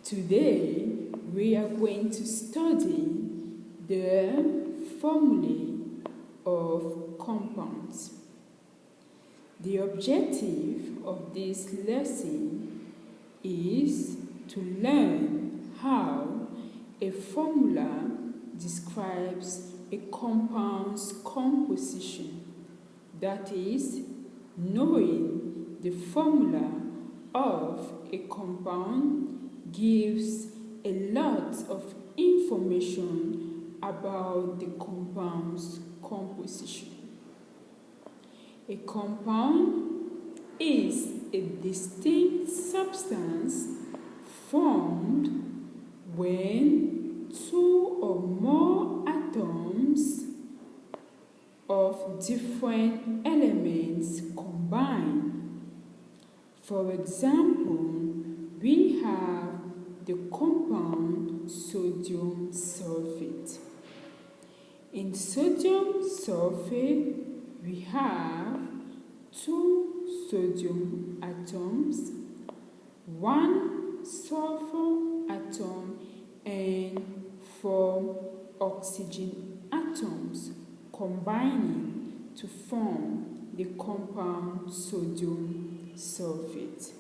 Today, we are going to study the formulae of compounds. The objective of this lesson is to learn how a formula describes a compound's composition. That is, knowing the formula of a compound gives a lot of information about the compound's composition. A compound is a distinct substance formed when two or more atoms of different elements combine. For example, we have the compound sodium sulfate. In sodium sulfate, we have two sodium atoms, one sulfur atom, and four oxygen atoms combining to form the compound sodium sulfate.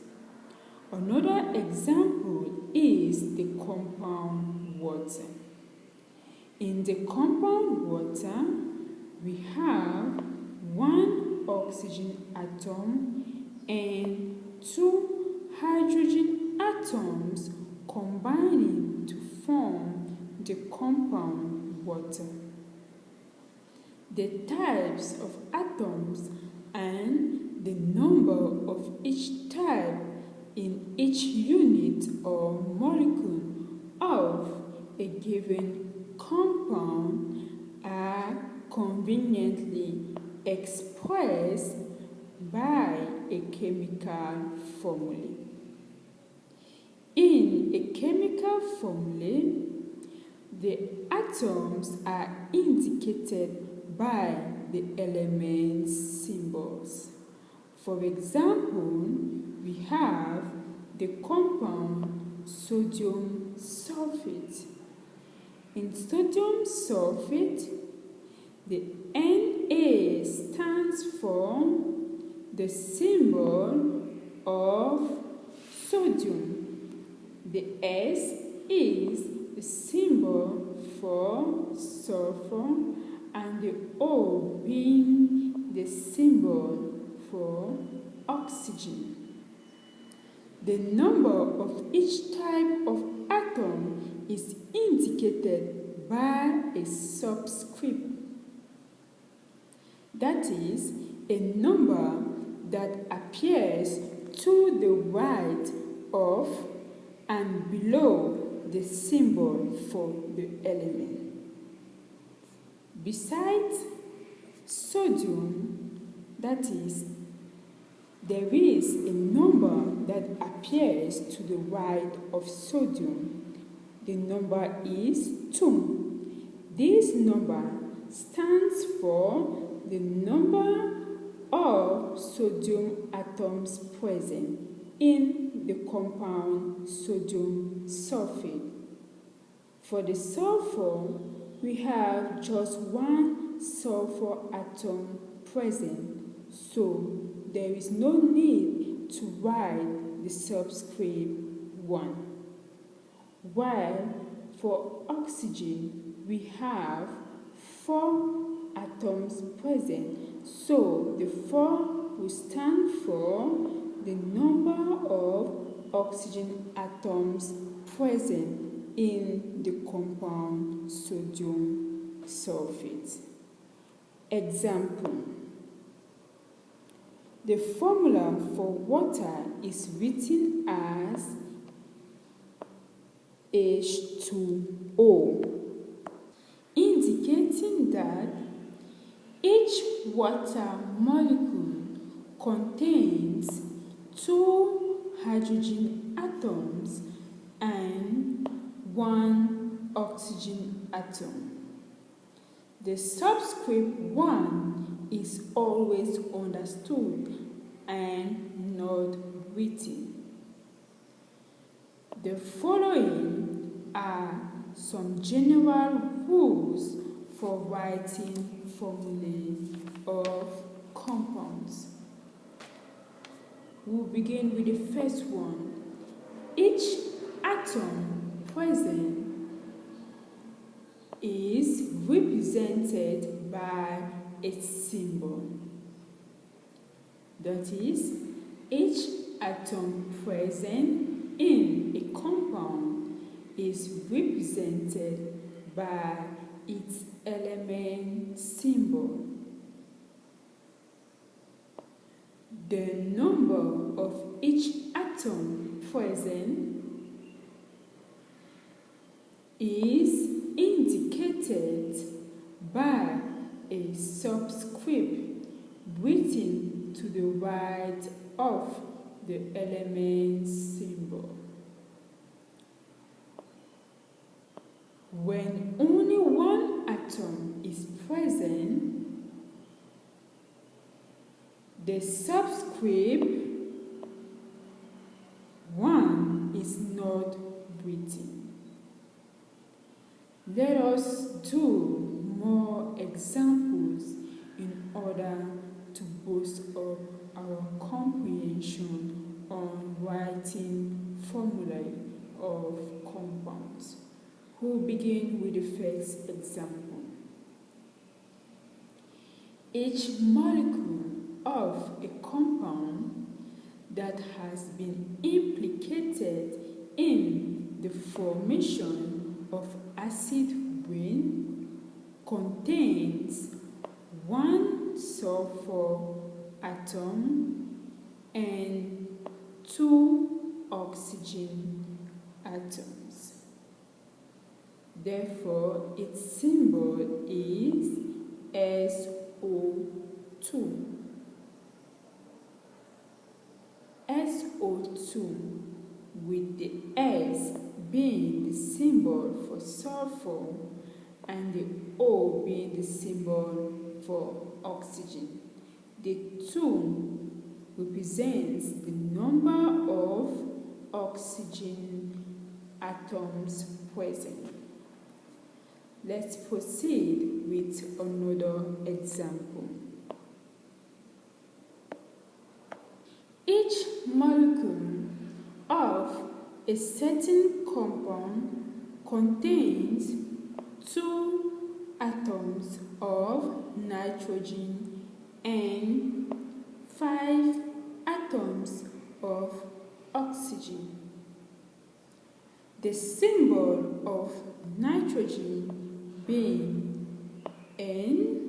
Another example is the compound water. In the compound water, we have one oxygen atom and two hydrogen atoms combining to form the compound water. The types of atoms and the number of each type in each unit or molecule of a given compound are conveniently expressed by a chemical formula. In a chemical formula, the atoms are indicated by the element symbols. For example, we have the compound sodium sulfate. In sodium sulfate, the Na stands for the symbol of sodium. The S is the symbol for sulfur, and the O being the symbol for oxygen. The number of each type of atom is indicated by a subscript. That is, a number that appears to the right of and below the symbol for the element. Besides sodium, that is, there is a number that appears to the right of sodium. The number is 2. This number stands for the number of sodium atoms present in the compound sodium sulfate. For the sulfur, we have just one sulfur atom present, so there is no need to write the subscript 1. While for oxygen, we have 4 atoms present, so the 4 will stand for the number of oxygen atoms present in the compound sodium sulfate. Example: the formula for water is written as H2O, indicating that each water molecule contains 2 hydrogen atoms and 1 oxygen atom. The subscript 1 is always understood and not written. The following are some general rules for writing formulae of compounds. We'll begin with the first one. Each atom present is represented by a symbol. That is, each atom present in a compound is represented by its element symbol. The number of each atom present is indicated by a subscript written to the right of the element symbol. When only one atom is present, the subscript 1 is not written. Let us do more examples in order to boost up our comprehension on writing formulae of compounds. We'll begin with the first example. Each molecule of a compound that has been implicated in the formation of acid rain contains one sulfur atom and 2 oxygen atoms. Therefore, its symbol is SO2. SO2, with the S being the symbol for sulfur and the O being the symbol for oxygen. The 2 represents the number of oxygen atoms present. Let's proceed with another example. Each molecule of a certain compound contains 2 atoms of nitrogen and 5 atoms of oxygen. The symbol of nitrogen being N,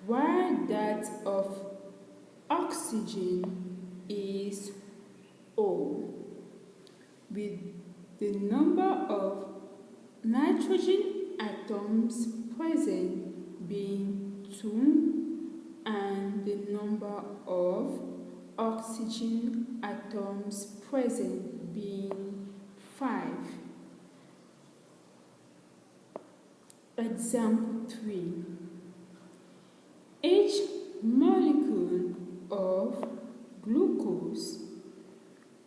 while that of oxygen is O, with the number of nitrogen atoms present being 2 and the number of oxygen atoms present being 5. Example 3. Each molecule of glucose.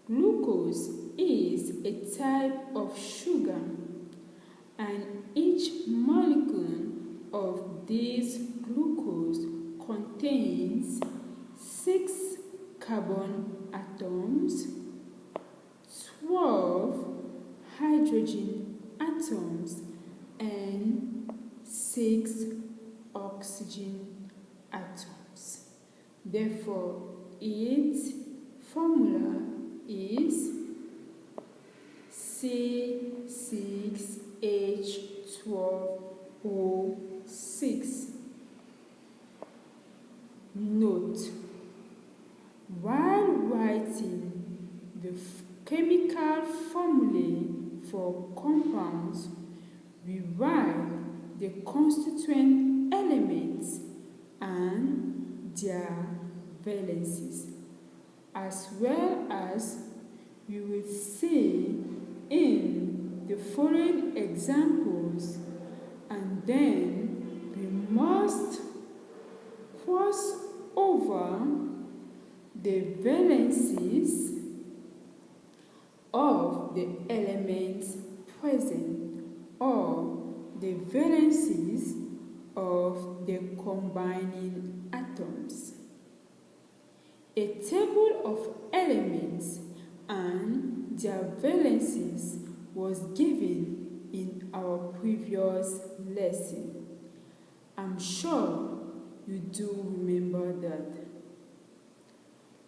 Glucose is a type of sugar, and each molecule of this glucose contains 6 carbon atoms, 12 hydrogen atoms, and 6 oxygen atoms. Therefore, its formula is C6H12O6. Note: while writing the chemical formulae for compounds, we write the constituent elements and their valencies, as well as we will see in the following examples, and then we must cross over the valencies of of the elements present or the valencies of the combining atoms. A table of elements and their valencies was given in our previous lesson. I'm sure you do remember that.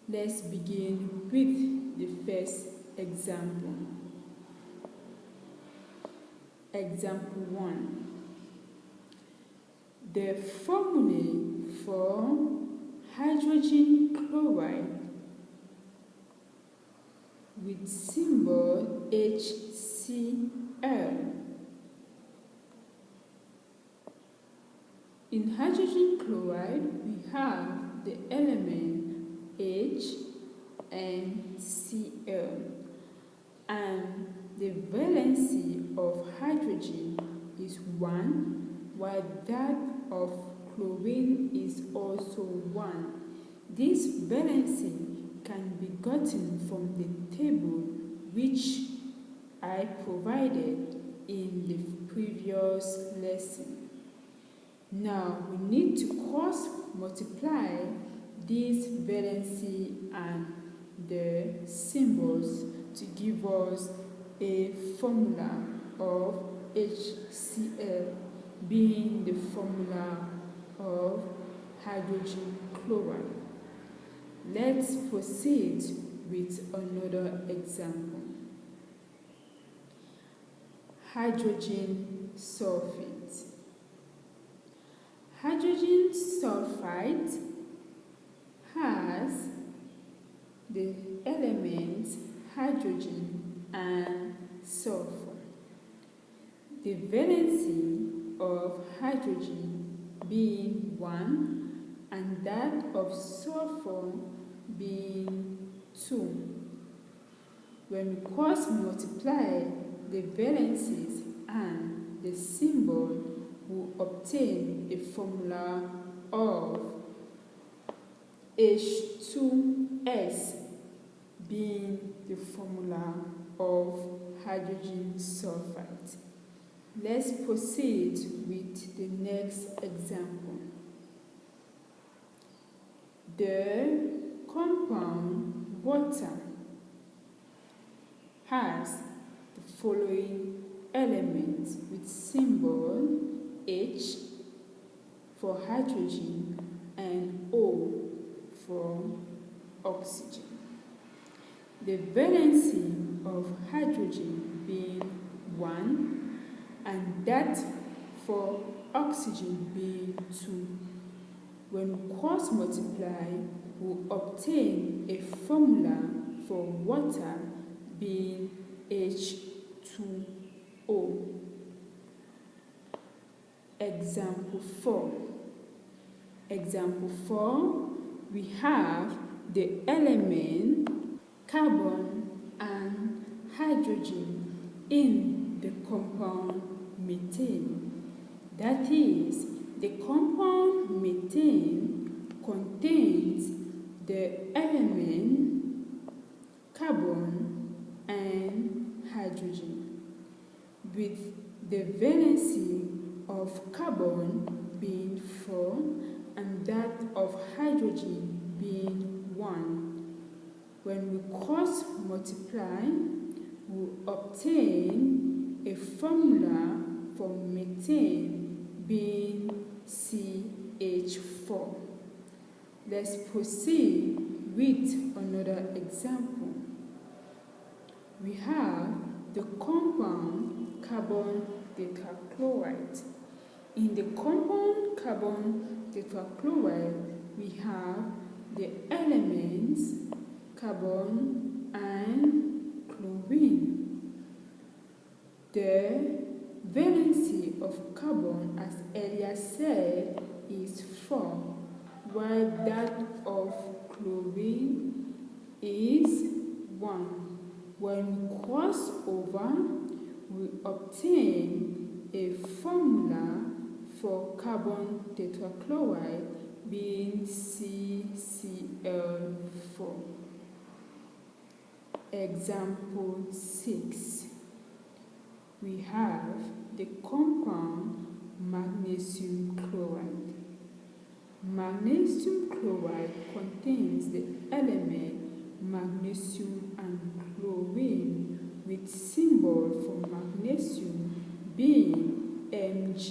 Let's begin with the first example. Example 1. The formulae for hydrogen chloride with symbol HCl. In hydrogen chloride, we have the element H and Cl, and the valency of hydrogen is 1, while that of chlorine is also 1. This valency can be gotten from the table which I provided in the previous lesson. Now we need to cross multiply this valency and the symbols to give us a formula of HCl being the formula of hydrogen chloride. Let's proceed with another example. Hydrogen sulfate. Hydrogen sulfide has the elements hydrogen and sulfur. The valency of hydrogen being 1 and that of sulfur being 2. When we cross multiply the valencies and the symbol, we obtain a formula of H2S being the formula of hydrogen sulfide. Let's proceed with the next example. The compound water has the following elements with symbol H for hydrogen and O for oxygen. The valency of hydrogen being 1 and that for oxygen being 2. When we cross multiply, we obtain a formula for water being H2O. Example 4. Example 4, we have the element carbon and hydrogen in the compound methane. That is, the compound methane contains the element carbon and hydrogen, with the valency of carbon being 4 and that of hydrogen being 1. When we cross multiply, we obtain a formula for methane being CH4. Let's proceed with another example. We have the compound carbon tetrachloride. In the compound carbon tetrachloride, we have the elements carbon and chlorine. The valency of carbon, as earlier said, is 4, while that of chlorine is 1. When we cross over, we obtain a formula for carbon tetrachloride being CCl4. Example 6. We have the compound magnesium chloride. Magnesium chloride contains the element magnesium and chlorine, with symbol for magnesium being Mg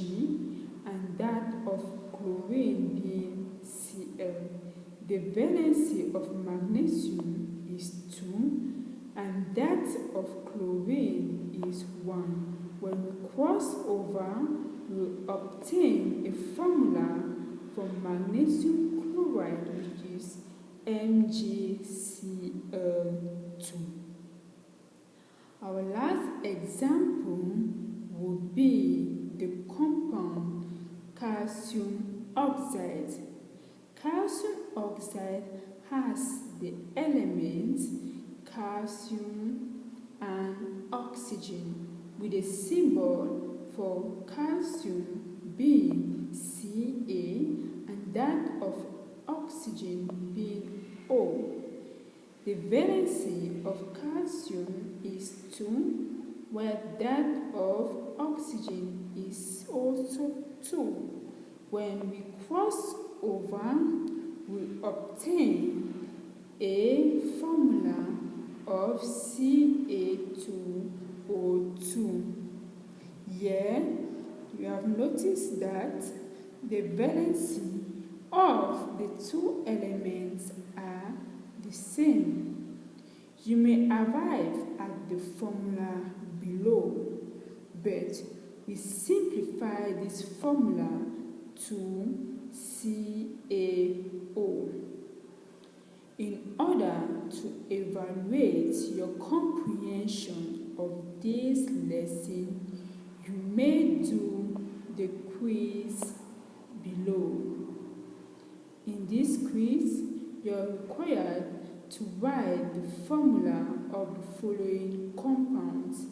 and that of chlorine being Cl. The valency of magnesium is 2 and that of chlorine is 1. When we cross over, we obtain a formula for magnesium chloride, which is MgCl2. Our last example would be the compound calcium oxide. Calcium oxide has the elements calcium and oxygen, with a symbol for calcium being Ca and that of oxygen being O. The valency of calcium is 2, while that of oxygen is also 2. When we cross over, we obtain a formula of Ca2O2. Here, you have noticed that the valency of the two elements are the same. You may arrive at the formula below, but we simplify this formula to CaO. In order to evaluate your comprehension of this lesson, you may do the quiz below. In this quiz, you are required to write the formula of the following compounds,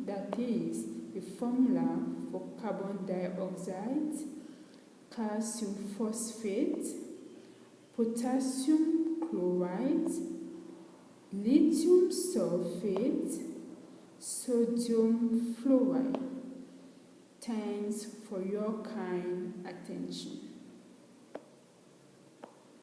that is, the formula for carbon dioxide, calcium phosphate, potassium chloride, lithium sulfate, sodium fluoride. Thanks for your kind attention.